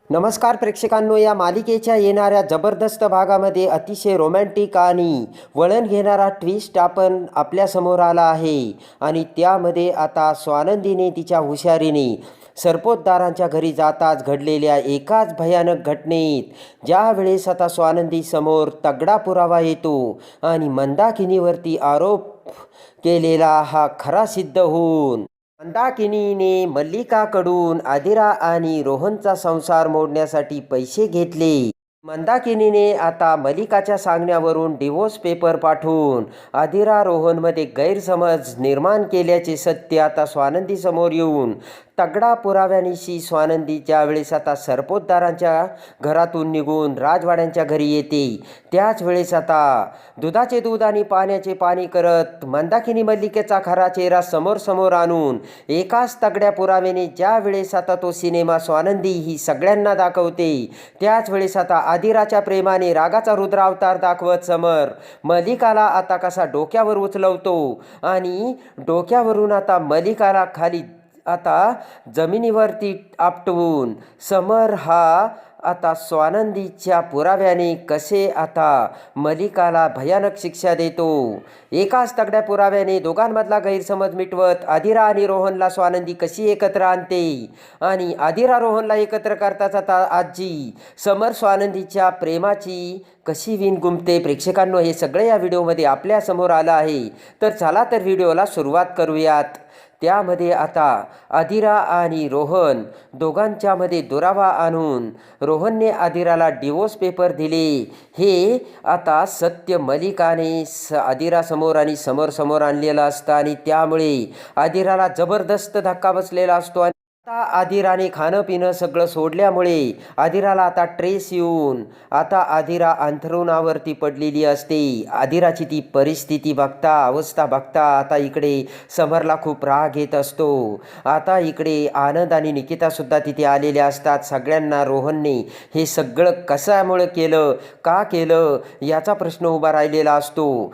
नमस्कार प्रेक्षकांनो, या मालिकेच्या येणाऱ्या जबरदस्त भागामध्ये अतिशय रोमॅन्टिक आणि वळण घेणारा ट्विस्ट आपल्यासमोर आला आहे. आणि त्यामध्ये आता स्वानंदीने तिच्या हुशारीने सरपोतदारांच्या घरी जाताच घडलेल्या एकाच भयानक घटनेत ज्या वेळेस आता स्वानंदी समोर तगडा पुरावा येतो आणि मंदाकिनीवरती आरोप केलेला हा खरा सिद्ध होऊन मंदाकिनीने मल्लिकाकडून आदिरा आणि रोहनचा संसार मोडण्यासाठी पैसे घेतले. मंदाकिनीने आता मल्लिकाच्या सांगण्यावरून डिवोर्स पेपर पाठवून आदिरा रोहनमध्ये गैरसमज निर्माण केल्याचे सत्य आता स्वानंदीसमोर येऊन तगडा पुराव्यानिशी स्वानंदी ज्यावेळेस आता सरपोतदारांच्या घरातून निघून राजवाड्यांच्या घरी येते, त्याच वेळेस आता दुधाचे दूध आणि पाण्याचे पाणी करत मंदाकिनी मल्लिकेचा खरा चेहरा समोर आणून एकाच तगड्या पुराव्याने ज्या वेळेस आता तो सिनेमा स्वानंदी ही सगळ्यांना दाखवते, त्याच वेळेस आता आदिराच्या प्रेमाने रागाचा रुद्रावतार दाखवत समर मल्लिकाला आता कसा डोक्यावर उचलवतो आणि डोक्यावरून आता मल्लिकाला खाली आता जमिनीवरती आपटवून समर हा आता स्वानंदीच्या पुराव्याने कसे आता मल्लिकाला भयानक शिक्षा देतो. एकाच तगड्या पुराव्याने दोघांमधला गैरसमज मिटवत आदिरा आणि रोहनला स्वानंदी कशी एकत्र आणते आणि आदिरा रोहनला एकत्र करताच आता आजी समर स्वानंदीच्या प्रेमाची कशी विण गुंपते. प्रेक्षकांनो, हे सगळे या व्हिडिओमध्ये आपल्यासमोर आलं आहे. तर चला तर व्हिडिओला सुरुवात करूयात. त्यामध्ये आता आदिरा आणि रोहन दोघांच्यामध्ये दुरावा आणून रोहनने आदिराला डिवोर्स पेपर दिले. हे आता सत्य मल्लिकाने आदिरासमोर आणि समोर आणलेलं असतं आणि त्यामुळे आदिराला जबरदस्त धक्का बसलेला असतो. आता आदिराने खाणं पिणं सगळं सोडल्यामुळे आदिराला आता ट्रेस येऊन आता आदिरा अंथरुणावरती पडलेली असते. आदिराची ती परिस्थिती बघता अवस्था बघता आता इकडे समरला खूप राग येत असतो. आता इकडे आनंद आणि निकितासुद्धा तिथे आलेल्या असतात. सगळ्यांना रोहनने हे सगळं कशामुळे केलं, का केलं याचा प्रश्न उभा राहिलेला असतो.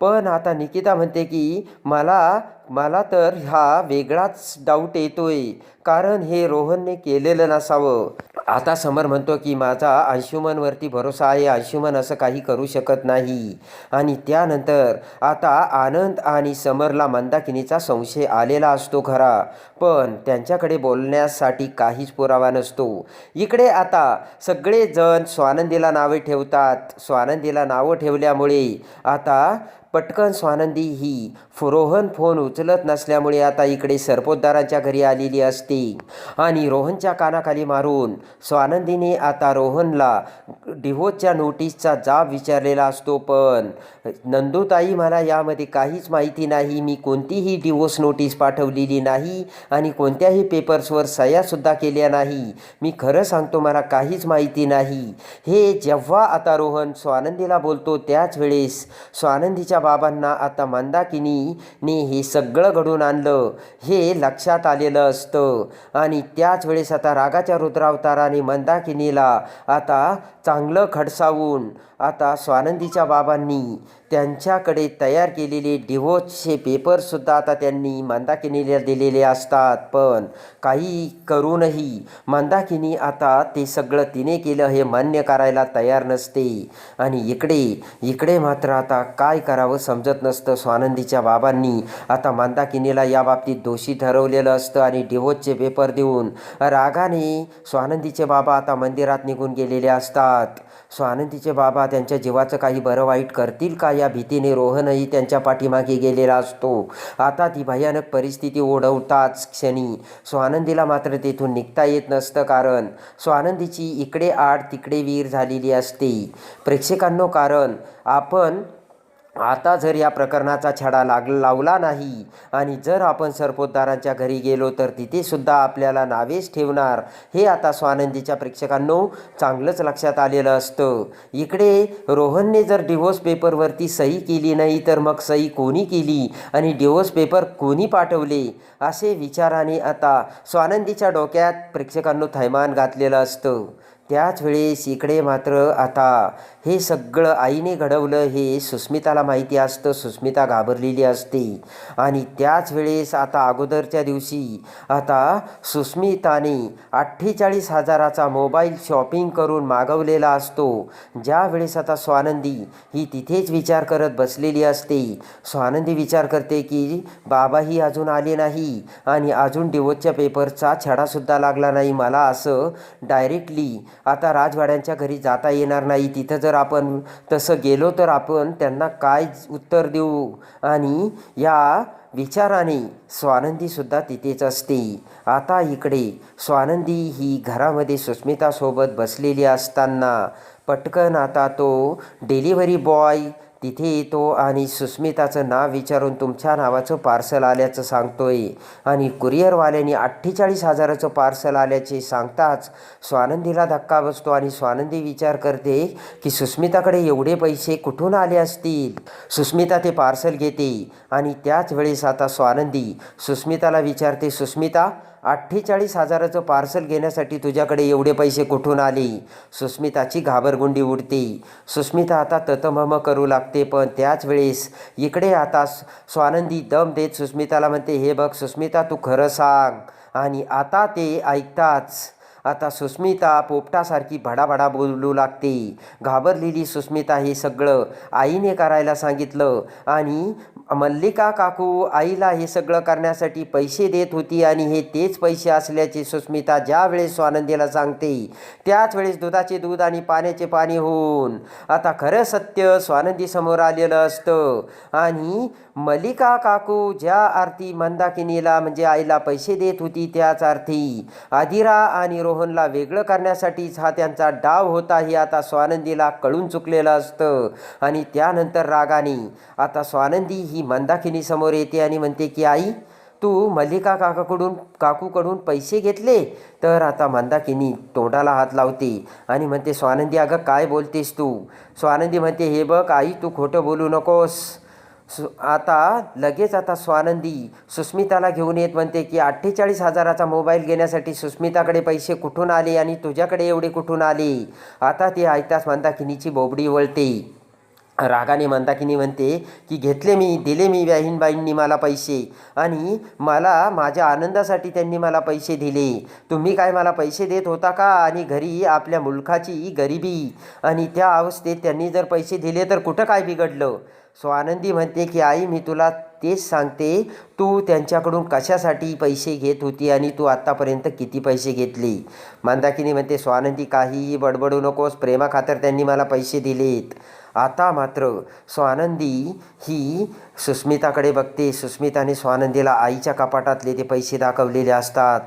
पण आता निकिता म्हणते की मला तर हा वेगळाच डाऊट येतोय, कारण हे रोहनने केलेलं नसावं. आता समर म्हणतो की माझा अंशुमनवरती भरोसा आहे, अंशुमन असं काही करू शकत नाही. आणि त्यानंतर आता आनंद आणि समरला मंदाकिनीचा संशय आलेला असतो खरा, पण त्यांच्याकडे बोलण्यासाठी काहीच पुरावा नसतो. इकडे आता सगळेजण स्वानंदीला नावे ठेवतात. स्वानंदीला नावं ठेवल्यामुळे आता पटकन स्वानंदी ही रोहन फोन उचलत नसल्यामुळे आता इकडे सरपोतदारांच्या घरी आलेली असते आणि रोहनच्या कानाखाली मारून स्वानंदीने आता रोहनला डिवोर्सच्या नोटीसचा जाब विचारलेला असतो. पण नंदूताई, मला यामध्ये काहीच माहिती नाही, मी कोणतीही डिवोर्स नोटीस पाठवलेली नाही आणि कोणत्याही पेपर्सवर सह्यासुद्धा केल्या नाही, मी खरं सांगतो मला काहीच माहिती नाही. हे जेव्हा आता रोहन स्वानंदीला बोलतो त्याच वेळेस स्वानंदीच्या बाबांना आता मंदाकिनीने हे सगळं घडून आणलं हे लक्षात आलेलं असतं आणि त्याच वेळेस आता रागाच्या रुद्रावताराने मंदाकिनीला आता चांगलं खडसावून आता स्वानंदीच्या बाबांनी त्यांच्याकडे तयार केलेले डिवोर्सचे पेपरसुद्धा आता त्यांनी मंदाकिनीला दिलेले असतात. पण काही करूनही मंदाकिनी आता ते सगळं तिने केलं हे मान्य करायला तयार नसते. आणि इकडे मात्र आता काय करावं समजत नसतं. स्वानंदीच्या बाबांनी आता मंदाकिनीला याबाबतीत दोषी ठरवलेलं असतं आणि डिवोर्सचे पेपर देऊन रागाने स्वानंदीचे बाबा आता मंदिरात निघून गेलेले असतात. स्वानंदीचे बाबा त्यांच्या जीवाचं काही बरं वाईट करतील का या भीतीने रोहनही त्यांच्या पाठीमागे गेलेला असतो. आता ती भयानक परिस्थिती ओढवताच क्षणी स्वानंदीला मात्र तेथून निघता येत नसतं, कारण स्वानंदीची इकडे आड तिकडे वीर झालेली असते. प्रेक्षकांनो, कारण आपण आता जर या प्रकरणाचा छडा लावला नाही आणि जर आपण सरपोतदारांच्या घरी गेलो तर तिथे सुद्धा आपल्याला नावेच ठेवणार, हे आता स्वानंदीच्या प्रेक्षकांनो चांगलंच लक्षात आलेलं असतं. इकडे रोहनने जर डिवोर्स पेपरवरती सही केली नाही तर मग सही कोणी केली आणि डिवोर्स पेपर कोणी पाठवले, असे विचाराने आता स्वानंदीच्या डोक्यात प्रेक्षकांनो थैमान घातलेलं असतं. त्याच वेळेस इकडे मात्र आता हे सगळं आईने घडवलं हे सुस्मिताला माहिती असतं. सुस्मिता घाबरलेली असते आणि त्याच वेळेस आता अगोदरच्या दिवशी आता सुस्मिताने 48,000चा मोबाईल शॉपिंग करून मागवलेला असतो. ज्या वेळेस आता स्वानंदी ही तिथेच विचार करत बसलेली असते. स्वानंदी विचार करते की बाबाही अजून आले नाही आणि अजून डिवोर्सच्या पेपरचा छडासुद्धा लागला नाही. मला असं डायरेक्टली आता राजवाड्यांच्या घरी जाता येणार नाही. तिथं जर आपण तसं गेलो तर आपण त्यांना काय उत्तर देऊ. आणि या विचाराने स्वानंदीसुद्धा तिथेच असते. आता इकडे स्वानंदी ही घरामध्ये सुस्मितासोबत बसलेली असताना पटकन आता तो डिलिव्हरी बॉय तिथे येतो आणि सुस्मिताचं नाव विचारून तुमच्या नावाचं पार्सल आल्याचं सांगतोय. आणि कुरिअरवाल्याने 48,000चं पार्सल आल्याचे सांगताच स्वानंदीला धक्का बसतो आणि स्वानंदी विचार करते की सुस्मिताकडे एवढे पैसे कुठून आले असतील. सुस्मिता ते पार्सल घेते आणि त्याच वेळेस आता स्वानंदी सुस्मिताला विचारते, सुस्मिता 48,000चं पार्सल घेण्यासाठी तुझ्याकडे एवढे पैसे कुठून आले. सुस्मिताची घाबरगुंडी उडते. सुस्मिता आता ततमम करू लागते. पण त्याच वेळेस इकडे आता स्वानंदी दम देत सुस्मिताला म्हणते, हे बघ सुस्मिता, तू खरं सांग. आणि आता ते ऐकताच आता सुस्मिता पोपटासारखी भडाभडा बोलू लागते. घाबरलेली सुस्मिता हे सगळं आईने करायला सांगितलं आणि मल्लिका काकू आईला हे सगळं करण्यासाठी पैसे देत होती आणि हे तेच पैसे असल्याचे सुस्मिता ज्या वेळेस स्वानंदीला सांगते त्याच वेळेस दुधाचे दूध आणि पाण्याचे पाणी होऊन आता खरं सत्य स्वानंदीसमोर आलेलं असतं. आणि मल्लिका काकू ज्या अर्थी मंदाकिनीला म्हणजे आईला पैसे देत होती त्याच अर्थी आदिरा आणि रोहनला वेगळं करण्यासाठीच हा त्यांचा डाव होता हे आता स्वानंदीला कळून चुकलेलं असतं. आणि त्यानंतर रागाने आता स्वानंदी ही मंदाकिनी समोर येते आणि म्हणते की आई, तू मल्लिका काकूकडून पैसे घेतले. तर आता मंदाकिनी तोंडाला हात लावते आणि म्हणते, स्वानंदी अगं काय बोलतेस तू. स्वानंदी म्हणते, हे बघ आई, तू खोटं बोलू नकोस. आता लगेच आता स्वानंदी सुस्मिताला घेऊन येत म्हणते की 48,000चा मोबाईल घेण्यासाठी सुस्मिताकडे पैसे कुठून आले आणि तुझ्याकडे एवढे कुठून आले. आता ते ऐकताच मंदाकिनीची बोबडी वळते. रागाने मंदाकिनी म्हणते की दिले मी बहीणबाईंनी मला पैसे आणि मला माझ्या आनंदासाठी त्यांनी मला पैसे दिले. तुम्ही काय मला पैसे देत होता का. आणि घरी आपल्या मुलखाची गरिबी आणि त्या अवस्थेत त्यांनी जर पैसे दिले तर कुठं काय बिघडलं. स्वानंदी म्हणते की आई, मी तुला तेच सांगते, तू त्यांच्याकडून कशासाठी पैसे घेत होती आणि तू आत्तापर्यंत किती पैसे घेतले. मंदाकिनी म्हणते, स्वानंदी काहीही बडबडू नकोस, प्रेमाखातर त्यांनी मला पैसे दिलेत. आता मात्र स्वानंदी ही सुस्मिताकडे बघते. सुस्मिताने स्वानंदीला आईच्या कपाटातले ते पैसे दाखवलेले असतात.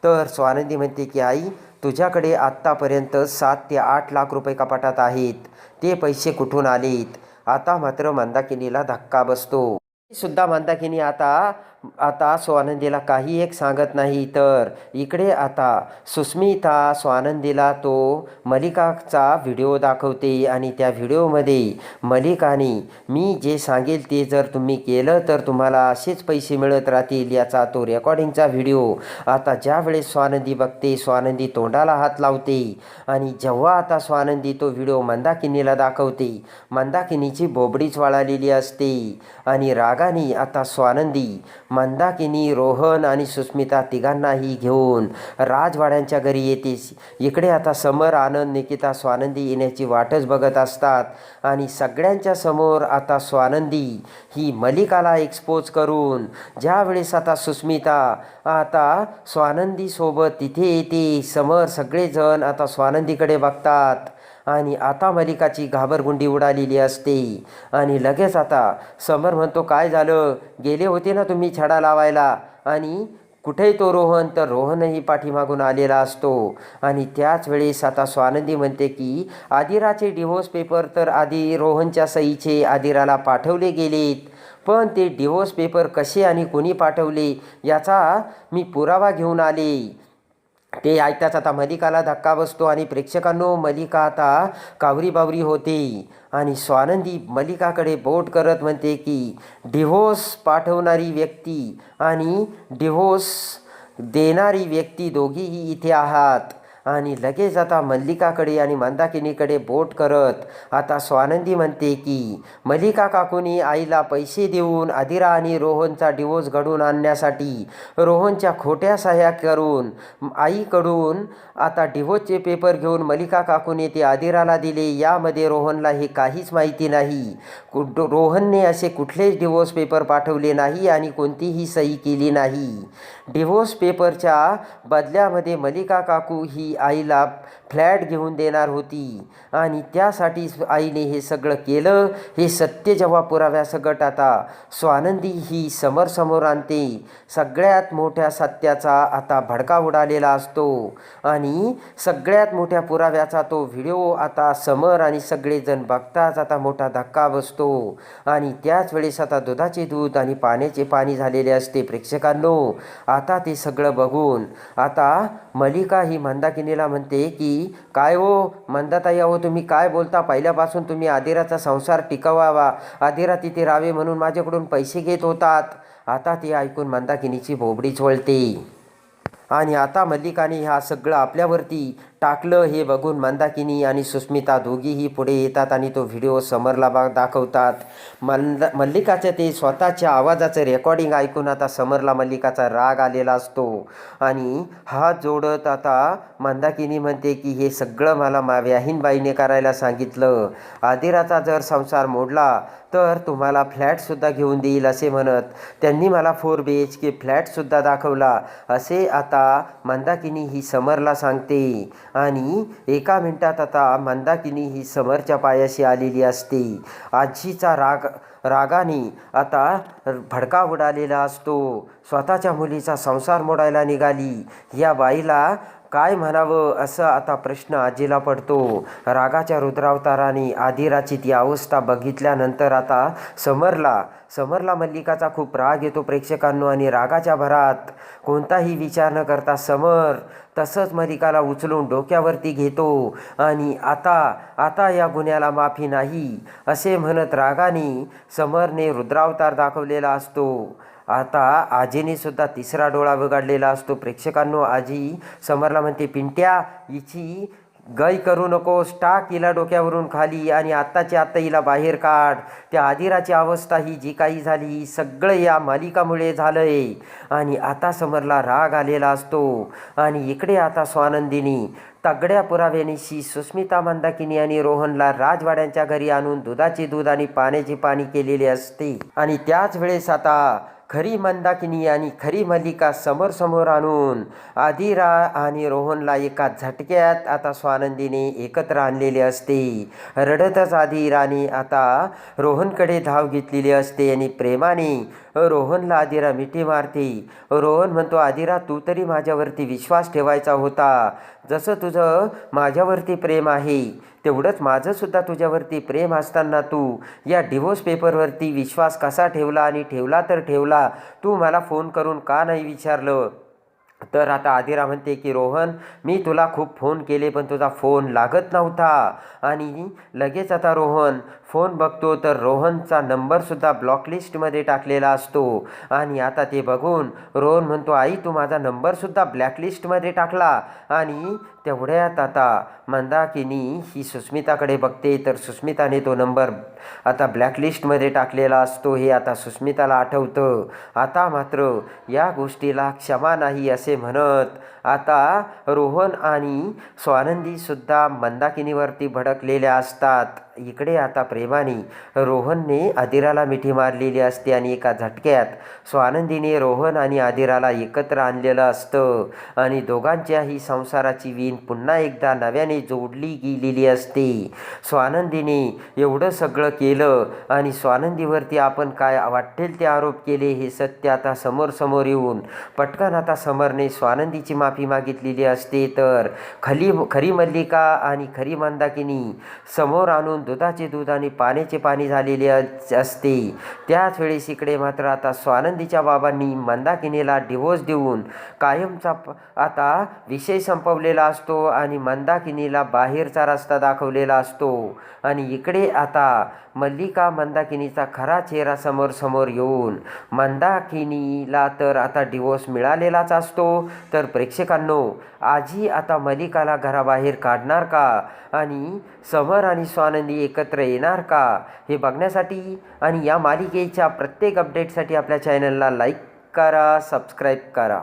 तर स्वानंदी म्हणते की आई, तुझ्याकडे आत्तापर्यंत 7 ते 8 लाख रुपये कपाटात आहेत. ते पैसे कुठून आलेत. आता मात्र मंदाकिनीला धक्का बसतो. सुद्धा मंदाकिनी आता स्वानंदीला काही एक सांगत नाही. तर इकडे आता सुस्मिता स्वानंदीला तो मल्लिकाचा व्हिडिओ दाखवते आणि त्या व्हिडिओमध्ये मल्लिकाने मी जे सांगेल ते जर तुम्ही केलं तर तुम्हाला असेच पैसे मिळत राहतील याचा तो रेकॉर्डिंगचा व्हिडिओ आता ज्यावेळेस स्वानंदी बघते, स्वानंदी तोंडाला हात लावते. आणि जेव्हा आता स्वानंदी तो व्हिडिओ मंदाकिनीला दाखवते, मंदाकिनीची बोबडीच वळालेली असते. आणि रागाने आता स्वानंदी मंदाकिनी, रोहन आणि सुस्मिता तिघांनाही घेऊन राजवाड्यांच्या घरी येतेस. इकडे आता समर, आनंद, निकिता स्वानंदी येण्याची वाटच बघत असतात. आणि सगळ्यांच्या समोर आता स्वानंदी ही मल्लिकाला एक्सपोज करून ज्यावेळेस आता सुस्मिता आता स्वानंदीसोबत तिथे येते, समोर सगळेजण आता स्वानंदीकडे बघतात. आणि आता मल्लिकाची घाबरगुंडी उडालेली असते. आणि लगेच आता समर म्हणतो, काय झालं, गेले होते ना तुम्ही छडा लावायला. आणि कुठेही तो रोहन, तर रोहनही पाठीमागून आलेला असतो. आणि त्याच वेळेस आता स्वानंदी म्हणते की आदिराचे डिव्होर्स पेपर तर आधी रोहनच्या सहीचे आदिराला पाठवले गेलेत, पण ते डिव्होर्स पेपर कसे आणि कोणी पाठवले याचा मी पुरावा घेऊन आले. ते ऐकताच आता मल्लिकाला धक्का बसतो. आणि प्रेक्षकांनो, मल्लिका आता कावरी होते. आणि स्वानंदी मल्लिकाकडे बोट करत म्हणते की डिव्होर्स पाठवणारी व्यक्ती आणि डिव्होर्स देणारी व्यक्ती दोघीही इथे आहात. आणि लगेच आता मल्लिकाकडे आणि मंदाकिनीकडे बोट करत आता स्वानंदी म्हणते की मल्लिका काकूनी आईला पैसे देऊन आदिरा आणि रोहनचा डिवोर्स घडवून आणण्यासाठी रोहनच्या खोट्या सह्या करून आईकडून आता डिवोर्सचे पेपर घेऊन मल्लिका काकूने ते आदिराला दिले. यामध्ये रोहनला हे काहीच माहिती नाही. रोहनने असे कुठलेच डिवोर्स पेपर पाठवले नाही आणि कोणतीही सही केली नाही. डिवोर्स पेपरच्या बदल्यामध्ये मल्लिका काकू ही आईला फ्लॅट घेऊन देणार होती आणि त्यासाठी आईने हे सगळं केलं. हे सत्य जेव्हा पुराव्यासकट आता स्वानंदी ही समोर आणते. सगळ्यात मोठ्या सत्याचा आता भडका उडालेला असतो आणि सगळ्यात मोठ्या पुराव्याचा तो व्हिडिओ आता समोर आणि सगळेजण बघताच आता मोठा धक्का बसतो आणि त्याच वेळेस आता दुधाचे दूध आणि पाण्याचे पाणी झालेले असते. प्रेक्षकांनो, आता ते सगळं बघून आता मल्लिका ही मंदाकिनीला म्हणते की काय हो मंदाताई, अहो तुम्ही काय बोलता? पहिल्यापासून तुम्ही आदिराचा संसार टिकवावा, आदिरा तिथे राहावे म्हणून माझ्याकडून पैसे घेत होतात. आता ते ऐकून मंदाकिनीची बोबडीच वळते आणि आता मल्लिकाने ह्या सगळं आपल्यावरती टाकलं हे बघून मंदाकिनी आणि सुस्मिता दोघीही पुढे येतात आणि तो व्हिडिओ समरला दाखवतात. मल्लिकाचं ते स्वतःच्या आवाजाचं रेकॉर्डिंग ऐकून आता समरला मल्लिकाचा राग आलेला असतो आणि हात जोडत आता मंदाकिनी म्हणते की हे सगळं मला व्याहीनबाईने करायला सांगितलं. आदिराचा जर संसार मोडला तर तुम्हाला फ्लॅटसुद्धा घेऊन देईल असे म्हणत त्यांनी मला 4 BHK फ्लॅटसुद्धा दाखवला असे आता मंदाकिनी ही समरला सांगते. आणि एका मिनिटात आता मंदाकिनी ही समरच्या पायाशी आलेली असते. आजीचा रागाने आता भडका उडालेला असतो. स्वतःच्या मुलीचा संसार मोडायला निघाली या बाईला काय म्हणावं असं आता प्रश्न आजीला पडतो. रागाच्या रुद्रावताराने आदिराची ती अवस्था बघितल्यानंतर आता समरला मल्लिकाचा खूप राग येतो प्रेक्षकांनो आणि रागाच्या भरात कोणताही विचार न करता समर तसंच मल्लिकाला उचलून डोक्यावरती घेतो आणि आता या गुन्ह्याला माफी नाही असे म्हणत रागाने समरने रुद्रावतार दाखवलेला असतो. आता आजीने सुद्धा तिसरा डोळा बिघडलेला असतो. प्रेक्षकांनो, आजी समरला म्हणते पिंट्या हिची गय करू नकोस, टाक हिला डोक्यावरून खाली आणि आत्ताच्या आत्ता हिला बाहेर काढ. त्या आदिराची अवस्था ही जी काही झाली सगळं या मालिकामुळे झालंय आणि आता समरला राग आलेला असतो आणि इकडे आता स्वानंदिनी तगड्या पुराव्यानिशी सुस्मिता मंदाकिनी आणि रोहनला राजवाड्यांच्या घरी आणून दुधाचे दूध आणि पाण्याचे पाणी केलेले असते आणि त्याच वेळेस आता खरी मंदाकिनी आणि खरी मल्लिका समोर आणून आदिरा आणि रोहनला एका झटक्यात आता स्वानंदीने एकत्र आणलेले असते. रडतच आदिराने आता रोहनकडे धाव घेतलेली असते आणि प्रेमाने रोहनला आदिरा मिठी मारते. रोहन म्हणतो, आदिरा तू तरी माझ्यावरती विश्वास ठेवायचा होता. जसं तुझं माझ्यावरती प्रेम आहे तेवढंच माझंसुद्धा तुझ्यावरती प्रेम असताना तू या डिवोर्स पेपरवरती विश्वास कसा ठेवला आणि ठेवला तर ठेवला, तू मला फोन करून का नाही विचारलं? तर आता आदिरा म्हणते की रोहन, मी तुला खूप फोन केले पण तुझा फोन लागत नव्हता आणि लगेच आता रोहन फोन बघतो तर रोहनचा नंबरसुद्धा ब्लॉकलिस्टमध्ये टाकलेला असतो आणि आता ते बघून रोहन म्हणतो, आई तू माझा नंबरसुद्धा ब्लॅकलिस्टमध्ये टाकला. आणि तेवढ्यात आता मंदाकिनी ही सुस्मिताकडे बघते तर सुस्मिताने तो नंबर आता ब्लॅकलिस्टमध्ये टाकलेला असतो. हे आता सुस्मिताला आठवतं. आता मात्र या गोष्टीला क्षमा नाही असे म्हणत आता रोहन आणि स्वानंदीसुद्धा मंदाकिनीवरती भडकलेल्या असतात. इकडे आता प्रेमाने रोहनने आदिराला मिठी मारलेली असते आणि एका झटक्यात स्वानंदीने रोहन आणि आदिराला एकत्र आणलेलं असतं आणि दोघांच्याही संसाराची वीण पुन्हा एकदा नव्याने जोडली गेलेली असते. स्वानंदीने एवढं सगळं केलं आणि स्वानंदीवरती आपण काय वाटेल ते आरोप केले हे सत्य आता समोर येऊन पटकन आता समरने स्वानंदीची माफी मागितलेली असते. तर खरी मल्लिका आणि खरी मंदाकिनी समोर आणून जाऊन दुधाचे दूध आणि पाण्याचे पाणी झालेले असते. त्याच वेळेस इकडे मात्र आता स्वानंदीच्या बाबांनी मंदाकिनीला डिवोर्स देऊन कायमचा आता विषय संपवलेला असतो आणि मंदाकिनीला बाहेरचा रस्ता दाखवलेला असतो. आणि इकडे आता मल्लिका मंदाकिनीचा खरा चेहरा समोर येऊन मंदाकिनीला तर आता डिवोर्स मिळालेलाच असतो. तर प्रेक्षकांनो, आजी आता मल्लिकाला घराबाहेर काढणार का आणि समर आणि स्वानंदी एकत्र येणार का, हे बघण्यासाठी आणि या मालिकेच्या प्रत्येक अपडेटसाठी आपल्या चॅनलला लाईक करा, सबस्क्राईब करा.